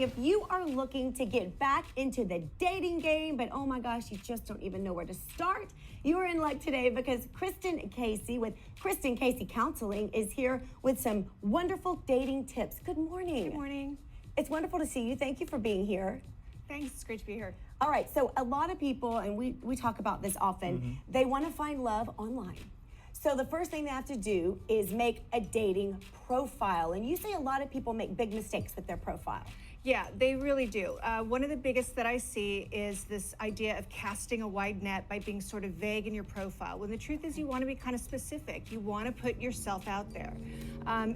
If you are looking to get back into the dating game, but oh my gosh, you just don't even know where to start, you are in luck today because Kristin Casey with Kristin Casey Counseling is here with some wonderful dating tips. Good morning. Good morning. It's wonderful to see you. Thank you for being here. Thanks, it's great to be here. All right, so a lot of people, and we talk about this often, they want to find love online. So the first thing they have to do is make a dating profile. And you say a lot of people make big mistakes with their profile. Yeah, they really do. One of the biggest that I see is this idea of casting a wide net by being sort of vague in your profile, when the truth is you want to be kind of specific. You want to put yourself out there.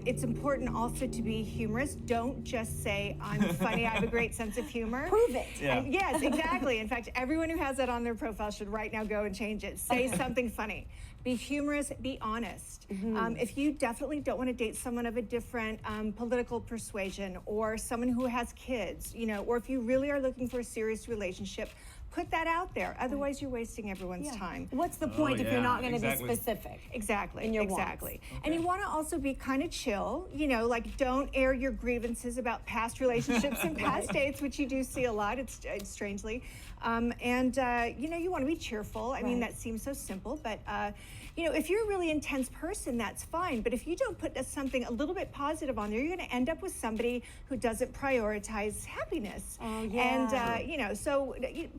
It's important also to be humorous. Don't just say, I'm funny, I have a great sense of humor. Prove it. Yeah. And yes, exactly. In fact, everyone who has that on their profile should right now go and change it. Say something funny. Be humorous, be honest. If you definitely don't want to date someone of a different political persuasion or someone who has kids, you know, or if you really are looking for a serious relationship, put that out there. Otherwise, you're wasting everyone's time. What's the point if you're not going to be specific? Exactly. In your exactly. wants. And you want to also be kind of chill, you know, like don't air your grievances about past relationships and past dates, which you do see a lot, it's strangely. You know, you want to be cheerful. I mean, that seems so simple, but, you know, if you're a really intense person, that's fine. But if you don't put something a little bit positive on there, you're going to end up with somebody who doesn't prioritize happiness. And, you know, so you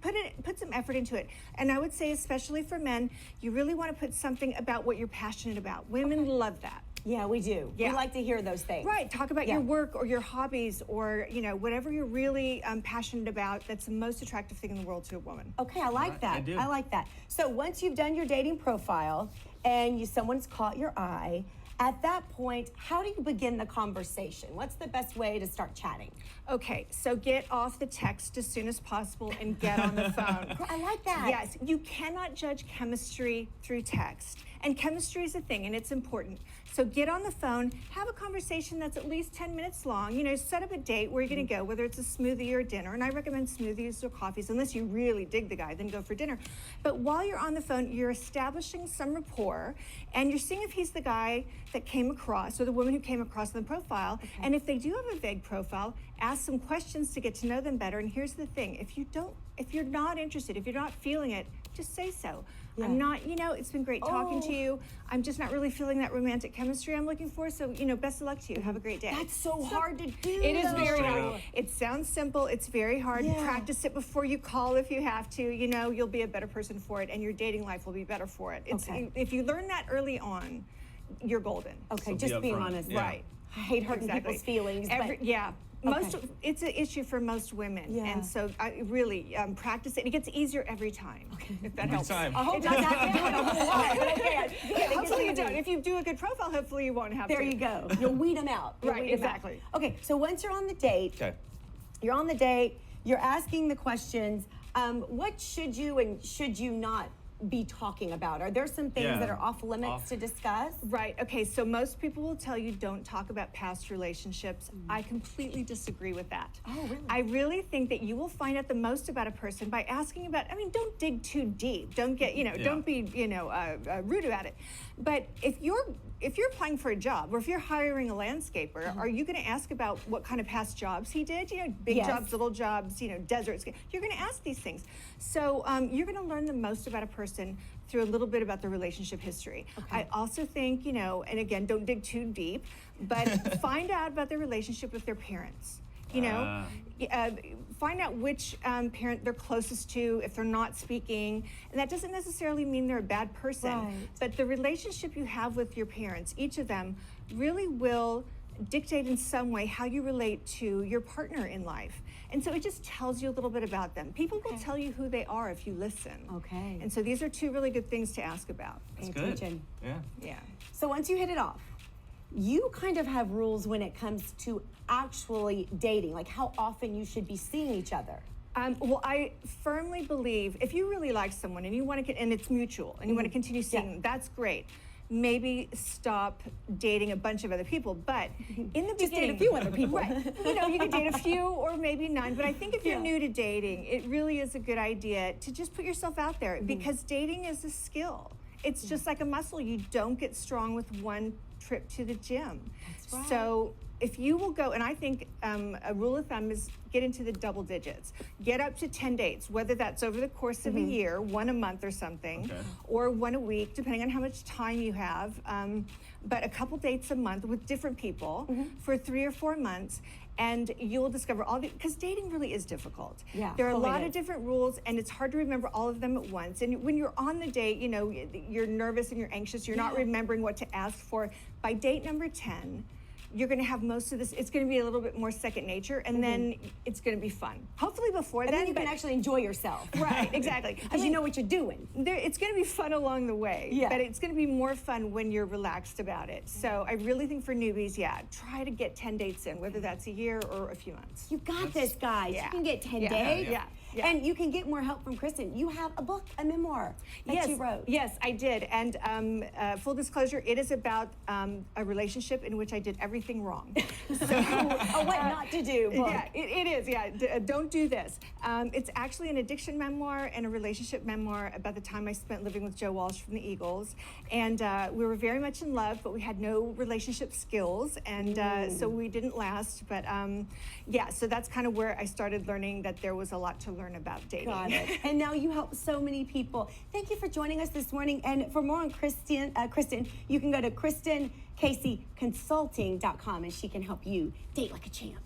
put some effort into it. And I would say, especially for men, you really want to put something about what you're passionate about. Women love that. Yeah, we do. Yeah. We like to hear those things. Right. Talk about your work or your hobbies or, you know, whatever you're really passionate about. That's the most attractive thing in the world to a woman. Okay, I like that. I do. I like that. So once you've done your dating profile and someone's caught your eye, at that point, how do you begin the conversation? What's the best way to start chatting? Okay, so get off the text as soon as possible and get on the phone. I like that. Yes, you cannot judge chemistry through text. And chemistry is a thing, and it's important. So get on the phone, have a conversation that's at least 10 minutes long. You know, set up a date where you're going to go, whether it's a smoothie or dinner. And I recommend smoothies or coffees, unless you really dig the guy, then go for dinner. But while you're on the phone, you're establishing some rapport, and you're seeing if he's the guy that came across, or the woman who came across in the profile. Okay. And if they do have a vague profile, ask some questions to get to know them better. And here's the thing, if you're not interested, if you're not feeling it, just say so. Yeah. I'm not, you know, it's been great talking to you. I'm just not really feeling that romantic chemistry I'm looking for. So, you know, best of luck to you. Have a great day. That's so hard to do. It is very hard. It sounds simple. It's very hard. Yeah. Practice it before you call if you have to. You know, you'll be a better person for it, and your dating life will be better for it. If you learn that early on, you're golden. Okay, so just being honest. Yeah. Right. I hate hurting people's feelings. It's an issue for most women, and so I really practice it. It gets easier every time, if that helps. I hope not have to do it a whole lot, but okay. Hopefully you don't. If you do a good profile, hopefully you won't have to. There you go. You'll weed them out. Right, exactly. Okay, so once you're on the date, you're on the date, you're asking the questions. What should you and should you not be talking about? Are there some things that are off limits to discuss? Right. Okay, so most people will tell you don't talk about past relationships. I completely disagree with that. Oh, really? I really think that you will find out the most about a person by asking about, I mean, don't dig too deep. Don't get, you know, don't be, you know, rude about it. But if you're applying for a job, or if you're hiring a landscaper, are you going to ask about what kind of past jobs he did? You know, big jobs, little jobs, you know, deserts. You're going to ask these things. So you're going to learn the most about a person through a little bit about their relationship history. Okay. I also think, you know, and again, don't dig too deep, but find out about their relationship with their parents. You know, find out which parent they're closest to, if they're not speaking. And that doesn't necessarily mean they're a bad person, but the relationship you have with your parents, each of them, really will dictate in some way how you relate to your partner in life. And so it just tells you a little bit about them. People will tell you who they are if you listen. Okay. And so these are two really good things to ask about. Pay attention. Yeah. So once you hit it off, you kind of have rules when it comes to actually dating, like how often you should be seeing each other. Well, I firmly believe if you really like someone and you want to, and it's mutual, and you want to continue seeing them, that's great. Maybe stop dating a bunch of other people, but in the beginning, just date a few other people. Right. You know, you could date a few or maybe none, but I think if you're new to dating, it really is a good idea to just put yourself out there because dating is a skill. It's just like a muscle. You don't get strong with one trip to the gym. That's right. So if you will go, and I think a rule of thumb is get into the double digits. Get up to 10 dates, whether that's over the course of a year, one a month or something, or one a week, depending on how much time you have. But a couple dates a month with different people for 3 or 4 months. And you will discover all the, because dating really is difficult. Yeah, there are a lot of different rules, and it's hard to remember all of them at once. And when you're on the date, you know, you're nervous and you're anxious, you're not remembering what to ask for. By date number 10, you're going to have most of this. It's going to be a little bit more second nature, and then it's going to be fun. Hopefully before then, you can actually enjoy yourself. Right, exactly. Because you know what you're doing. It's going to be fun along the way, but it's going to be more fun when you're relaxed about it. So I really think for newbies, try to get 10 dates in, whether that's a year or a few months. You got this, guys. You can get 10 dates. Yeah. And you can get more help from Kristin. You have a book, a memoir that you wrote. Yes, I did. And full disclosure, it is about a relationship in which I did everything wrong. So, what not to do. Book. Yeah, it is. Yeah, don't do this. It's actually an addiction memoir and a relationship memoir about the time I spent living with Joe Walsh from the Eagles. And we were very much in love, but we had no relationship skills, and so we didn't last. But so that's kind of where I started learning that there was a lot to learn about dating. Got it. And now you help so many people. Thank you for joining us this morning. And for more on Kristin, you can go to KristinCaseyConsulting.com, and she can help you date like a champ.